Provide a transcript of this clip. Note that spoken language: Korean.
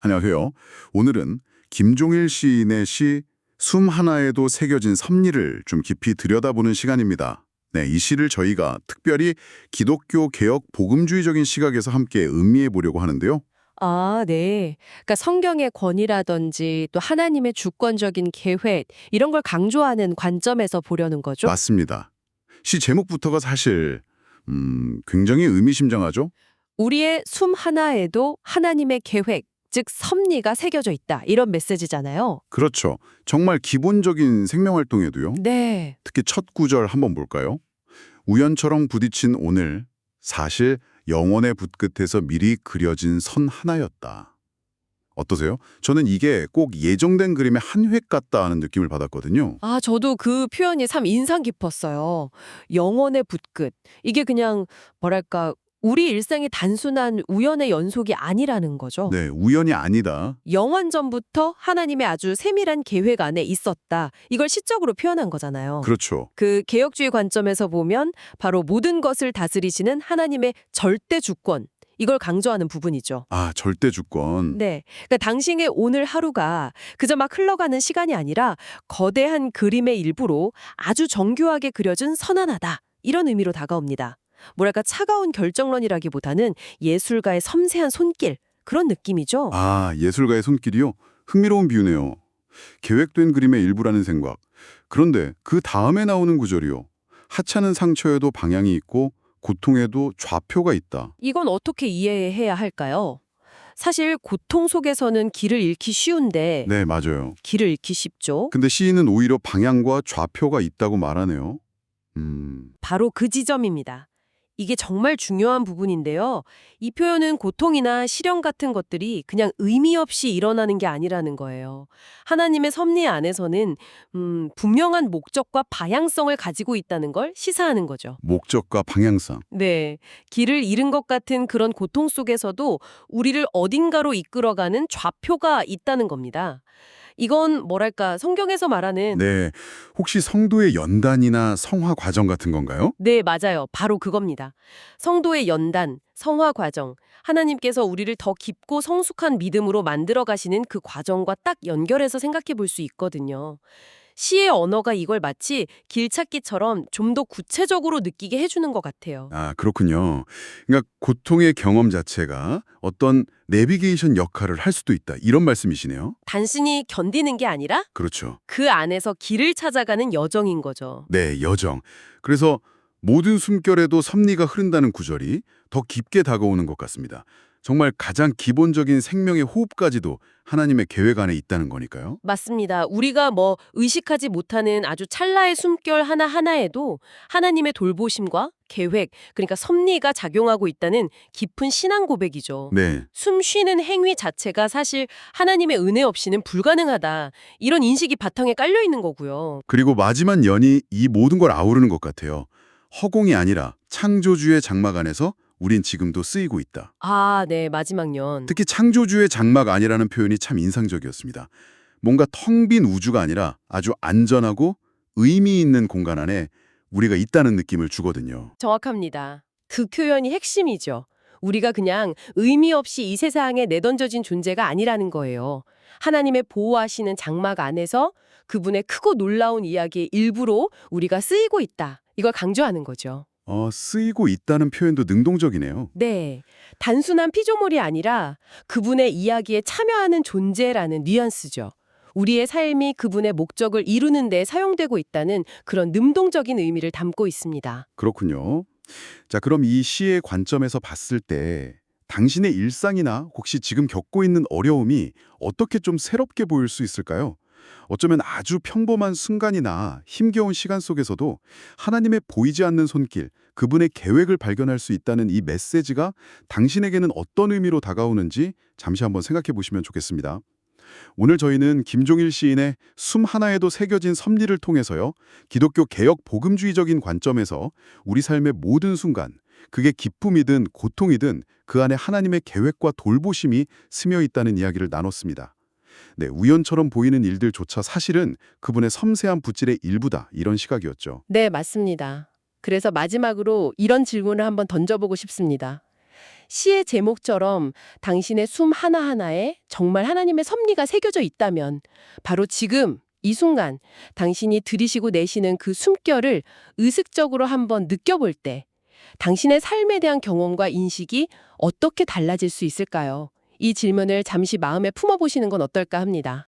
안녕하세요. 오늘은 김종일 시인의 시 숨 하나에도 새겨진 섭리를 좀 깊이 들여다보는 시간입니다. 네, 이 시를 저희가 특별히 기독교 개혁 복음주의적인 시각에서 함께 음미해 보려고 하는데요. 아, 네. 그러니까 성경의 권위라든지 또 하나님의 주권적인 계획 이런 걸 강조하는 관점에서 보려는 거죠. 맞습니다. 시 제목부터가 사실 굉장히 의미심장하죠? 우리의 숨 하나에도 하나님의 계획, 즉 섭리가 새겨져 있다. 이런 메시지잖아요. 그렇죠. 정말 기본적인 생명활동에도요. 네. 특히 첫 구절 한번 볼까요? 우연처럼 부딪힌 오늘, 사실 영혼의 붓끝에서 미리 그려진 선 하나였다. 어떠세요? 저는 이게 꼭 예정된 그림의 한 획 같다 하는 느낌을 받았거든요. 아, 저도 그 표현이 참 인상 깊었어요. 영혼의 붓끝. 이게 그냥 뭐랄까 우리 일생이 단순한 우연의 연속이 아니라는 거죠. 네, 우연이 아니다. 영원전부터 하나님의 아주 세밀한 계획 안에 있었다. 이걸 시적으로 표현한 거잖아요. 그렇죠. 그 개혁주의 관점에서 보면 바로 모든 것을 다스리시는 하나님의 절대 주권, 이걸 강조하는 부분이죠. 아, 절대 주권. 네. 그러니까 당신의 오늘 하루가 그저 막 흘러가는 시간이 아니라 거대한 그림의 일부로 아주 정교하게 그려진 선하나다. 이런 의미로 다가옵니다. 뭐랄까 차가운 결정론이라기보다는 예술가의 섬세한 손길, 그런 느낌이죠. 아, 예술가의 손길이요? 흥미로운 비유네요. 계획된 그림의 일부라는 생각. 그런데 그 다음에 나오는 구절이요. 하찮은 상처에도 방향이 있고 고통에도 좌표가 있다. 이건 어떻게 이해해야 할까요? 사실 고통 속에서는 길을 잃기 쉬운데 네, 맞아요. 길을 잃기 쉽죠. 근데 시인은 오히려 방향과 좌표가 있다고 말하네요. 바로 그 지점입니다. 이게 정말 중요한 부분인데요. 이 표현은 고통이나 시련 같은 것들이 그냥 의미 없이 일어나는 게 아니라는 거예요. 하나님의 섭리 안에서는 분명한 목적과 방향성을 가지고 있다는 걸 시사하는 거죠. 목적과 방향성. 네, 길을 잃은 것 같은 그런 고통 속에서도 우리를 어딘가로 이끌어가는 좌표가 있다는 겁니다. 이건 뭐랄까 성경에서 말하는 네, 혹시 성도의 연단이나 성화 과정 같은 건가요? 네, 맞아요. 바로 그겁니다. 성도의 연단, 성화 과정, 하나님께서 우리를 더 깊고 성숙한 믿음으로 만들어 가시는 그 과정과 딱 연결해서 생각해 볼 수 있거든요. 시의 언어가 이걸 마치 길찾기처럼 좀 더 구체적으로 느끼게 해주는 것 같아요. 아, 그렇군요. 그러니까 고통의 경험 자체가 어떤 내비게이션 역할을 할 수도 있다. 이런 말씀이시네요. 단순히 견디는 게 아니라 그렇죠. 그 안에서 길을 찾아가는 여정인 거죠. 네, 여정. 그래서 모든 숨결에도 섭리가 흐른다는 구절이 더 깊게 다가오는 것 같습니다. 정말 가장 기본적인 생명의 호흡까지도 하나님의 계획 안에 있다는 거니까요. 맞습니다. 우리가 뭐 의식하지 못하는 아주 찰나의 숨결 하나하나에도 하나님의 돌보심과 계획, 그러니까 섭리가 작용하고 있다는 깊은 신앙 고백이죠. 네, 숨 쉬는 행위 자체가 사실 하나님의 은혜 없이는 불가능하다. 이런 인식이 바탕에 깔려 있는 거고요. 그리고 마지막 연이 이 모든 걸 아우르는 것 같아요. 허공이 아니라 창조주의 장막 안에서 우린 지금도 쓰이고 있다. 아, 네, 마지막 년. 특히 창조주의 장막 안이라는 표현이 참 인상적이었습니다. 뭔가 텅 빈 우주가 아니라 아주 안전하고 의미 있는 공간 안에 우리가 있다는 느낌을 주거든요. 정확합니다. 그 표현이 핵심이죠. 우리가 그냥 의미 없이 이 세상에 내던져진 존재가 아니라는 거예요. 하나님의 보호하시는 장막 안에서 그분의 크고 놀라운 이야기의 일부로 우리가 쓰이고 있다. 이걸 강조하는 거죠. 쓰이고 있다는 표현도 능동적이네요. 네. 단순한 피조물이 아니라 그분의 이야기에 참여하는 존재라는 뉘앙스죠. 우리의 삶이 그분의 목적을 이루는 데 사용되고 있다는 그런 능동적인 의미를 담고 있습니다. 그렇군요. 자, 그럼 이 시의 관점에서 봤을 때 당신의 일상이나 혹시 지금 겪고 있는 어려움이 어떻게 좀 새롭게 보일 수 있을까요? 어쩌면 아주 평범한 순간이나 힘겨운 시간 속에서도 하나님의 보이지 않는 손길, 그분의 계획을 발견할 수 있다는 이 메시지가 당신에게는 어떤 의미로 다가오는지 잠시 한번 생각해 보시면 좋겠습니다. 오늘 저희는 김종일 시인의 숨 하나에도 새겨진 섭리를 통해서요. 기독교 개혁 복음주의적인 관점에서 우리 삶의 모든 순간, 그게 기쁨이든 고통이든 그 안에 하나님의 계획과 돌보심이 스며 있다는 이야기를 나눴습니다. 네, 우연처럼 보이는 일들조차 사실은 그분의 섬세한 붓질의 일부다. 이런 시각이었죠. 네, 맞습니다. 그래서 마지막으로 이런 질문을 한번 던져보고 싶습니다. 시의 제목처럼 당신의 숨 하나하나에 정말 하나님의 섭리가 새겨져 있다면 바로 지금 이 순간 당신이 들이쉬고 내쉬는 그 숨결을 의식적으로 한번 느껴볼 때 당신의 삶에 대한 경험과 인식이 어떻게 달라질 수 있을까요? 이 질문을 잠시 마음에 품어보시는 건 어떨까 합니다.